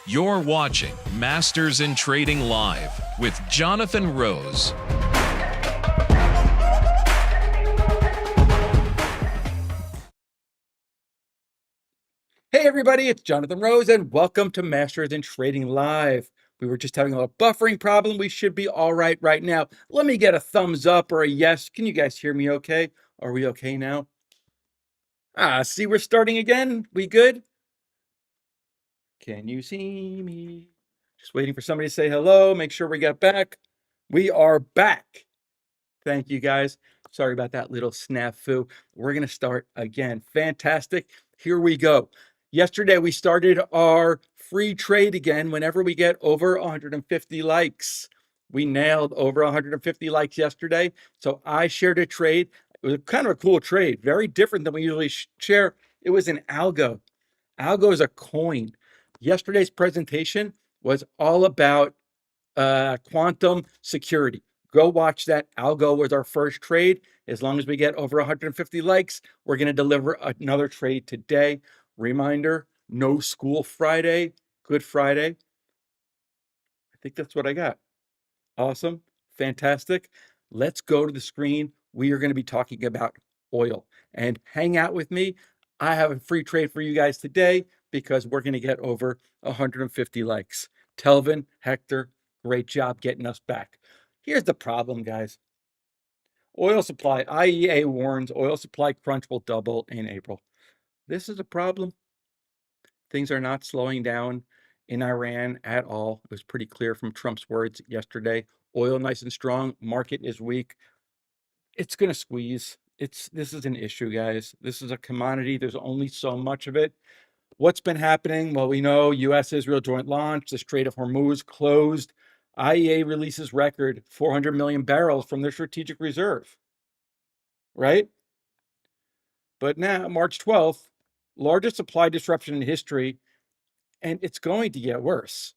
You're watching Masters in Trading Live with Jonathan Rose. Hey everybody, it's Jonathan Rose and welcome to Masters in Trading Live. We were just having a little buffering problem. We should be all right now. Let me get a thumbs up or a yes. Can you guys hear me okay? Are we okay now? See, we're starting again. We good? Can you see me? Just waiting for somebody to say hello. Make sure we get back. We are back. Thank you guys. Sorry about that little snafu. We're going to start again. Fantastic. Here we go. Yesterday, we started our free trade again whenever we get over 150 likes. We nailed over 150 likes yesterday. So I shared a trade. It was kind of a cool trade, very different than we usually share. It was an algo. Algo is a coin. Yesterday's presentation was all about quantum security. Go watch that. Algo was our first trade. As long as we get over 150 likes, we're going to deliver another trade today. Reminder, no school Friday, Good Friday. I think that's what I got. Awesome. Fantastic. Let's go to the screen. We are going to be talking about oil. And hang out with me. I have a free trade for you guys today because we're going to get over 150 likes. Telvin, Hector, great job getting us back. Here's the problem, guys. Oil supply, IEA warns oil supply crunch will double in April. This is a problem. Things are not slowing down in Iran at all. It was pretty clear from Trump's words yesterday. Oil nice and strong, market is weak. It's going to squeeze. This is an issue, guys. This is a commodity. There's only so much of it. What's been happening? Well, we know U.S.-Israel joint launch, the Strait of Hormuz closed. IEA releases record 400 million barrels from their strategic reserve, right? But now, March 12th, largest supply disruption in history, and it's going to get worse,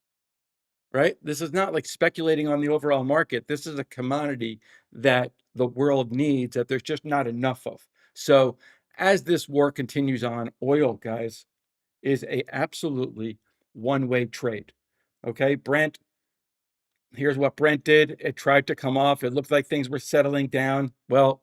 right? This is not like speculating on the overall market. This is a commodity that the world needs that there's just not enough of. So as this war continues on, oil, guys, is a absolutely one-way trade. Okay, Brent, here's what Brent did. It tried to come off. It looked like things were settling down. Well,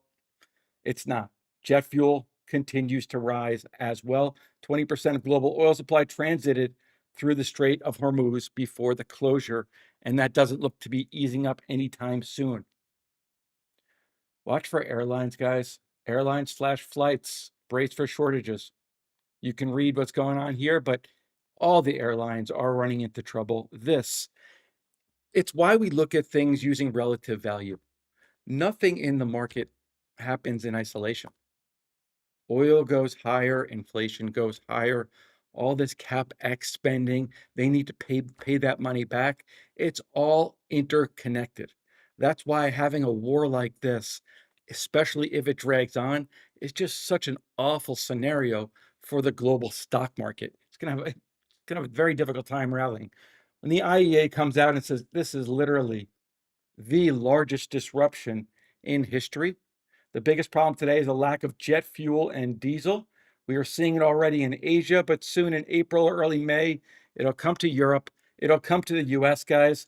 it's not. Jet fuel continues to rise as well. 20% of global oil supply transited through the Strait of Hormuz before the closure, and that doesn't look to be easing up anytime soon. Watch for airlines, guys. Airlines/flights, brace for shortages. You can read what's going on here, but all the airlines are running into trouble. It's why we look at things using relative value. Nothing in the market happens in isolation. Oil goes higher, inflation goes higher, all this CapEx spending, they need to pay that money back. It's all interconnected. That's why having a war like this, especially if it drags on, is just such an awful scenario for the global stock market. It's going to have a very difficult time rallying. When the IEA comes out and says this is literally the largest disruption in history, the biggest problem today is a lack of jet fuel and diesel. We are seeing it already in Asia, but soon in April or early May, it'll come to Europe. It'll come to the US, guys.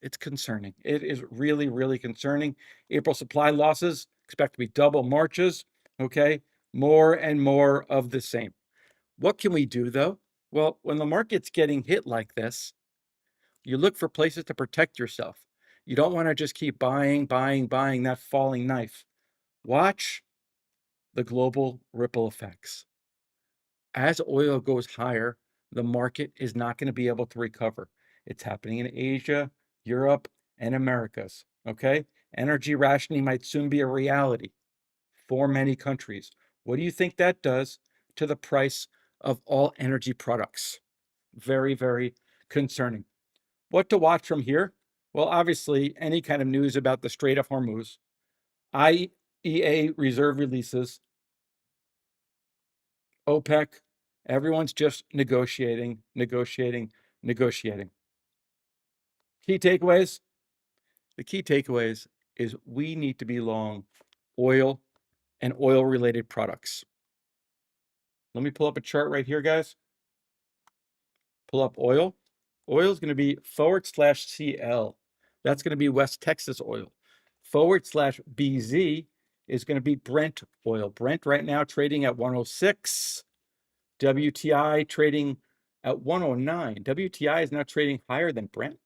It's concerning. It is really, really concerning. April supply losses expect to be double March's. Okay, more and more of the same. What can we do though? Well, when the market's getting hit like this, you look for places to protect yourself. You don't want to just keep buying that falling knife. Watch the global ripple effects. As oil goes higher, the market is not going to be able to recover. It's happening in Asia, Europe, and Americas. Okay? Energy rationing might soon be a reality for many countries. What do you think that does to the price of all energy products? Very, very concerning. What to watch from here? Well, obviously, any kind of news about the Strait of Hormuz, IEA reserve releases, OPEC, everyone's just negotiating. Key takeaways? The key takeaways is we need to be long oil and oil-related products. Let me pull up a chart right here, guys. Pull up oil. Oil is going to be /CL. That's going to be West Texas oil. /BZ is going to be Brent oil. Brent right now trading at 106. WTI trading at 109. WTI is now trading higher than Brent.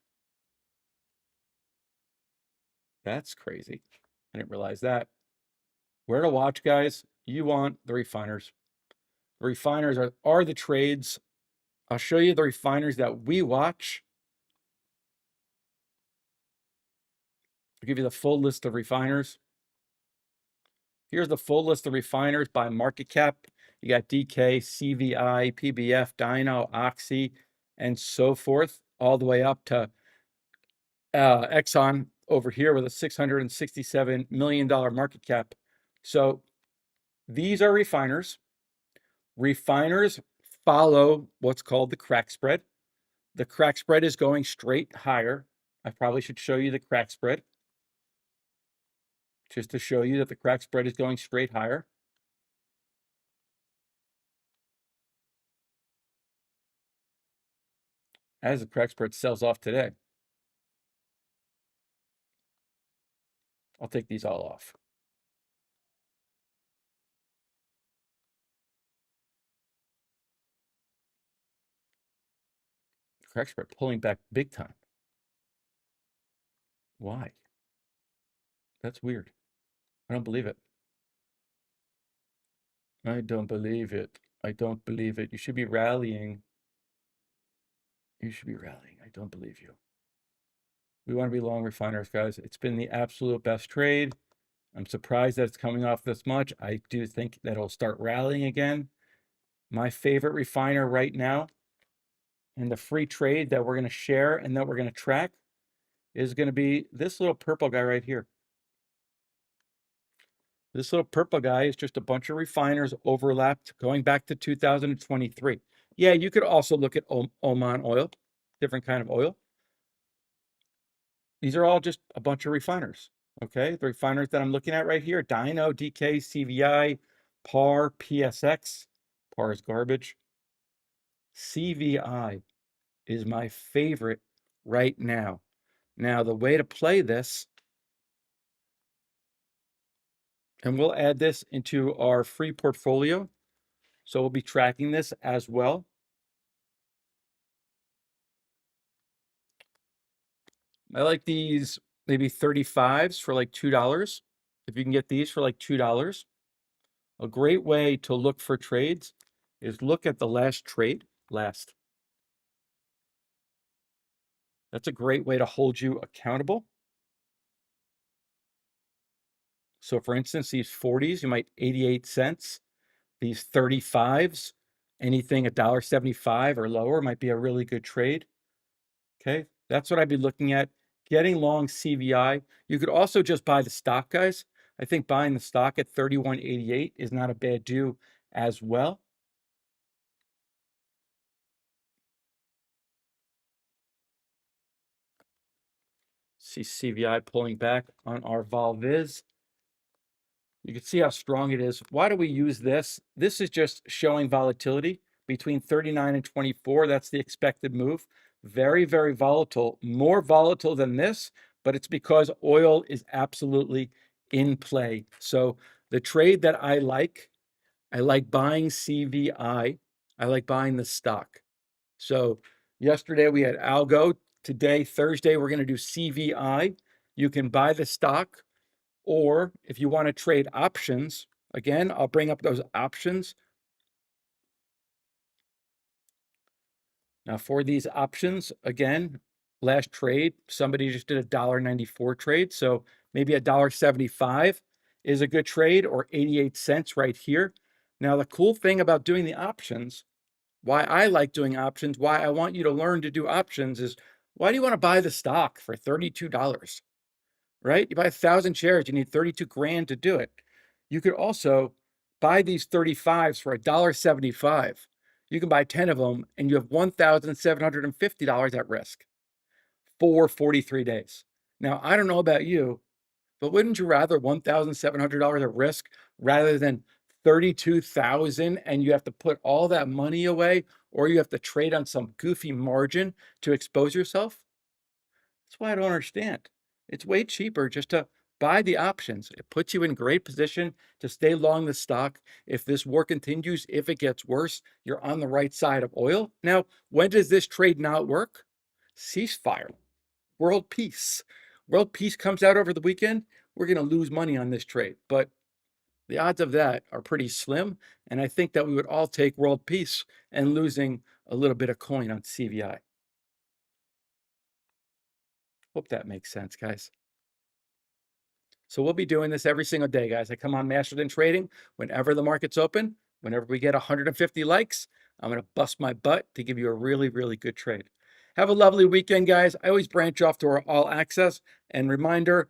That's crazy. I didn't realize that. Where to watch, guys? You want the refiners. The refiners are the trades. I'll show you the refiners that we watch. I'll give you the full list of refiners. Here's the full list of refiners by market cap. You got DK, CVI, PBF, Dyno, Oxy, and so forth, all the way up to Exxon over here with a $667 million market cap. So these are refiners. Refiners follow what's called the crack spread. The crack spread is going straight higher. I probably should show you the crack spread, just to show you that the crack spread is going straight higher. As the crack spread sells off today. I'll take these all off. Crack spread pulling back big time. Why? That's weird. I don't believe it. I don't believe it. I don't believe it. You should be rallying. You should be rallying. I don't believe you. We want to be long refiners, guys. It's been the absolute best trade. I'm surprised that it's coming off this much. I do think that it'll start rallying again. My favorite refiner right now, and the free trade that we're going to share and that we're going to track, is going to be this little purple guy right here. This little purple guy is just a bunch of refiners overlapped going back to 2023. Yeah, you could also look at Oman oil, different kind of oil. These are all just a bunch of refiners, okay? The refiners that I'm looking at right here, Dyno, DK, CVI, PAR, PSX. PAR is garbage. CVI is my favorite right now. Now, the way to play this, and we'll add this into our free portfolio, so we'll be tracking this as well. I like these maybe 35s for like $2. If you can get these for like $2. A great way to look for trades is look at the last trade, last. That's a great way to hold you accountable. So for instance, these 40s, you might 88 cents. These 35s, anything $1.75 or lower might be a really good trade. Okay, that's what I'd be looking at. Getting long CVI. You could also just buy the stock, guys. I think buying the stock at 31.88 is not a bad do as well. See CVI pulling back on our vol vis. You can see how strong it is. Why do we use this? This is just showing volatility between 39 and 24. That's the expected move. Very, very volatile, more volatile than this, but it's because oil is absolutely in play. So the trade that I like buying CVI. I like buying the stock. So yesterday we had algo. Today, Thursday, we're going to do CVI. You can buy the stock, or if you want to trade options, again, I'll bring up those options. Now for these options, again, last trade, somebody just did a $1.94 trade. So maybe a $1.75 is a good trade, or 88 cents right here. Now, the cool thing about doing the options, why I like doing options, why I want you to learn to do options is, why do you want to buy the stock for $32? Right? You buy 1,000 shares, you need 32 grand to do it. You could also buy these 35s for $1.75. You can buy 10 of them and you have $1,750 at risk for 43 days. Now, I don't know about you, but wouldn't you rather $1,700 at risk rather than 32,000 and you have to put all that money away or you have to trade on some goofy margin to expose yourself. That's why I don't understand. It's way cheaper just to buy the options. It puts you in great position to stay long the stock. If this war continues, if it gets worse, you're on the right side of oil. Now, when does this trade not work? Ceasefire, world peace. World peace comes out over the weekend, we're going to lose money on this trade. But the odds of that are pretty slim. And I think that we would all take world peace and losing a little bit of coin on CVI. Hope that makes sense, guys. So we'll be doing this every single day, guys. I come on Masters in Trading whenever the market's open. Whenever we get 150 likes, I'm going to bust my butt to give you a really, really good trade. Have a lovely weekend, guys. I always branch off to our all access. And reminder,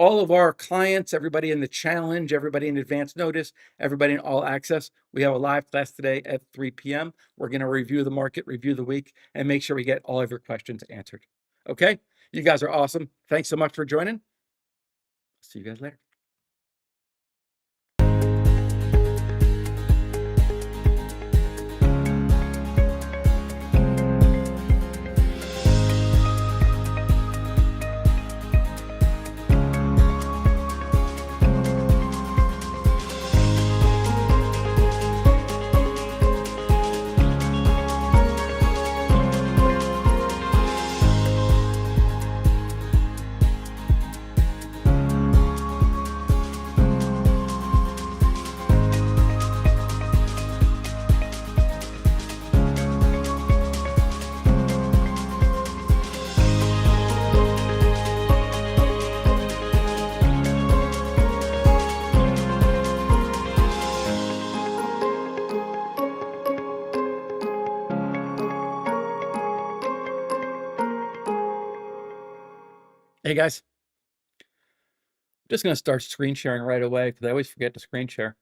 all of our clients, everybody in the challenge, everybody in advance notice, everybody in all access, we have a live class today at 3 p.m. We're going to review the market, review the week, and make sure we get all of your questions answered. Okay? You guys are awesome. Thanks so much for joining. See you guys later. Hey guys, I'm just going to start screen sharing right away because I always forget to screen share.